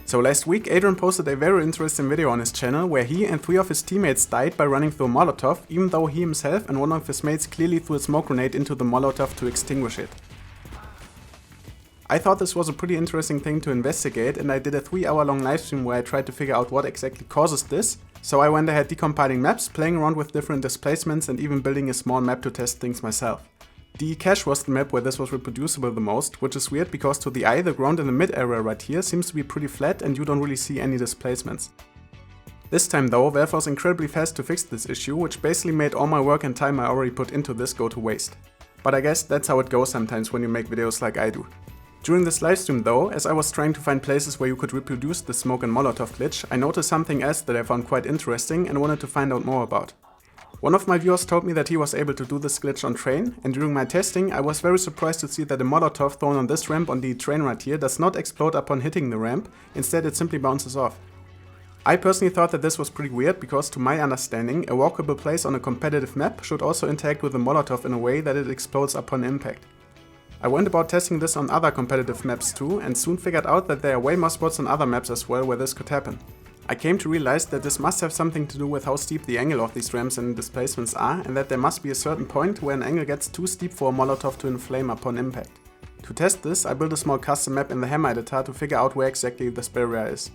So last week Adrian posted a very interesting video on his channel where he and 3 of his teammates died by running through a Molotov, even though he himself and one of his mates clearly threw a smoke grenade into the Molotov to extinguish it. I thought this was a pretty interesting thing to investigate, and I did a 3-hour long livestream where I tried to figure out what exactly causes this. So I went ahead decompiling maps, playing around with different displacements and even building a small map to test things myself. DE Cache was the map where this was reproducible the most, which is weird because to the eye the ground in the mid area right here seems to be pretty flat and you don't really see any displacements. This time though, Valve was incredibly fast to fix this issue, which basically made all my work and time I already put into this go to waste. But I guess that's how it goes sometimes when you make videos like I do. During this livestream though, as I was trying to find places where you could reproduce the smoke and Molotov glitch, I noticed something else that I found quite interesting and wanted to find out more about. One of my viewers told me that he was able to do this glitch on train, and during my testing I was very surprised to see that a Molotov thrown on this ramp on the train right here does not explode upon hitting the ramp, instead it simply bounces off. I personally thought that this was pretty weird because to my understanding a walkable place on a competitive map should also interact with the Molotov in a way that it explodes upon impact. I went about testing this on other competitive maps too and soon figured out that there are way more spots on other maps as well where this could happen. I came to realize that this must have something to do with how steep the angle of these ramps and displacements are, and that there must be a certain point where an angle gets too steep for a Molotov to inflame upon impact. To test this, I built a small custom map in the hammer editor to figure out where exactly this barrier is.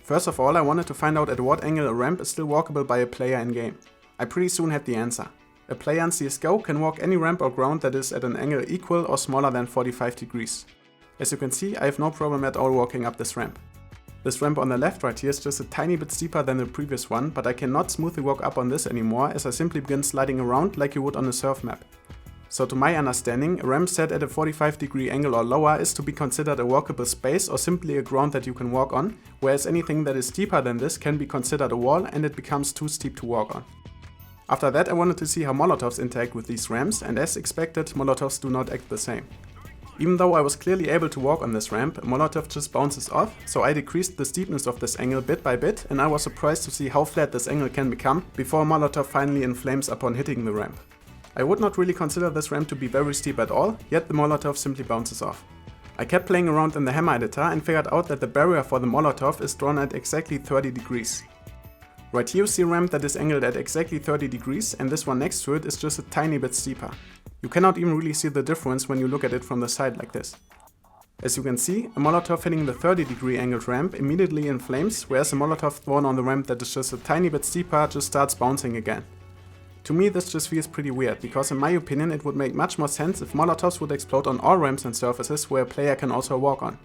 First of all, I wanted to find out at what angle a ramp is still walkable by a player in game. I pretty soon had the answer. A player in CSGO can walk any ramp or ground that is at an angle equal or smaller than 45 degrees. As you can see, I have no problem at all walking up this ramp. This ramp on the left right here is just a tiny bit steeper than the previous one, but I cannot smoothly walk up on this anymore as I simply begin sliding around like you would on a surf map. So to my understanding, a ramp set at a 45-degree angle or lower is to be considered a walkable space or simply a ground that you can walk on, whereas anything that is steeper than this can be considered a wall and it becomes too steep to walk on. After that I wanted to see how Molotovs interact with these ramps, and as expected, Molotovs do not act the same. Even though I was clearly able to walk on this ramp, a Molotov just bounces off, so I decreased the steepness of this angle bit by bit, and I was surprised to see how flat this angle can become before a Molotov finally inflames upon hitting the ramp. I would not really consider this ramp to be very steep at all, yet the Molotov simply bounces off. I kept playing around in the hammer editor and figured out that the barrier for the Molotov is drawn at exactly 30 degrees. Right here you see a ramp that is angled at exactly 30 degrees, and this one next to it is just a tiny bit steeper. You cannot even really see the difference when you look at it from the side like this. As you can see, a Molotov hitting the 30-degree angled ramp immediately inflames, whereas a Molotov thrown on the ramp that is just a tiny bit steeper just starts bouncing again. To me this just feels pretty weird, because in my opinion it would make much more sense if Molotovs would explode on all ramps and surfaces where a player can also walk on.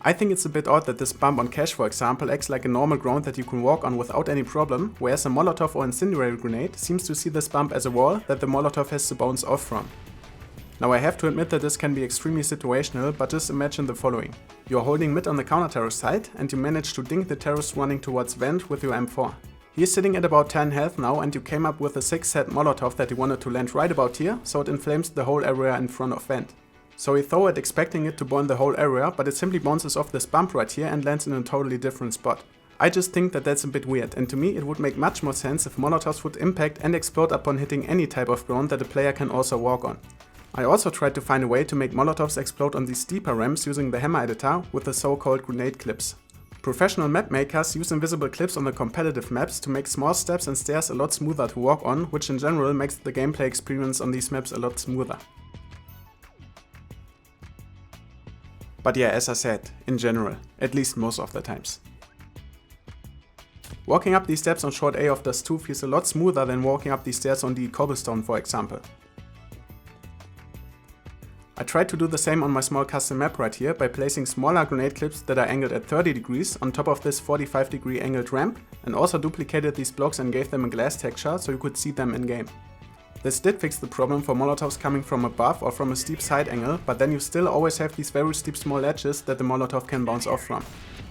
I think it's a bit odd that this bump on cache, for example, acts like a normal ground that you can walk on without any problem, whereas a Molotov or incendiary grenade seems to see this bump as a wall that the Molotov has to bounce off from. Now I have to admit that this can be extremely situational, but just imagine the following. You are holding mid on the counter-terrorist side and you manage to dink the terrorist running towards vent with your M4. He is sitting at about 10 health now, and you came up with a 6-set Molotov that you wanted to land right about here, so it inflames the whole area in front of vent. So he threw it expecting it to burn the whole area, but it simply bounces off this bump right here and lands in a totally different spot. I just think that that's a bit weird, and to me it would make much more sense if Molotovs would impact and explode upon hitting any type of ground that a player can also walk on. I also tried to find a way to make Molotovs explode on these steeper ramps using the hammer editor with the so-called grenade clips. Professional map makers use invisible clips on the competitive maps to make small steps and stairs a lot smoother to walk on, which in general makes the gameplay experience on these maps a lot smoother. But yeah, as I said, in general, at least most of the times. Walking up these steps on short A of Dust 2 feels a lot smoother than walking up these stairs on the cobblestone, for example. I tried to do the same on my small custom map right here by placing smaller grenade clips that are angled at 30 degrees on top of this 45-degree angled ramp, and also duplicated these blocks and gave them a glass texture so you could see them in game. This did fix the problem for Molotovs coming from above or from a steep side angle, but then you still always have these very steep small ledges that the Molotov can bounce off from.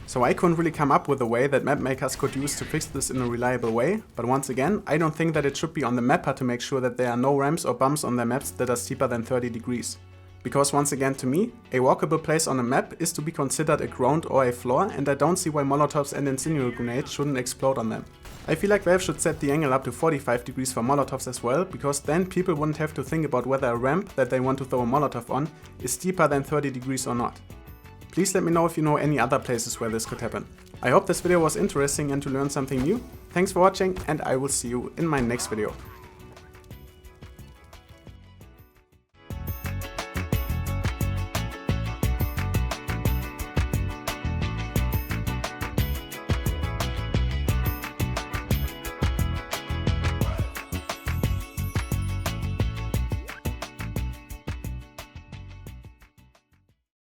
So I couldn't really come up with a way that map makers could use to fix this in a reliable way, but once again, I don't think that it should be on the mapper to make sure that there are no ramps or bumps on their maps that are steeper than 30 degrees. Because once again to me, a walkable place on a map is to be considered a ground or a floor, and I don't see why Molotovs and incendiary grenades shouldn't explode on them. I feel like Valve should set the angle up to 45 degrees for Molotovs as well, because then people wouldn't have to think about whether a ramp that they want to throw a Molotov on is steeper than 30 degrees or not. Please let me know if you know any other places where this could happen. I hope this video was interesting and to learn something new. Thanks for watching, and I will see you in my next video.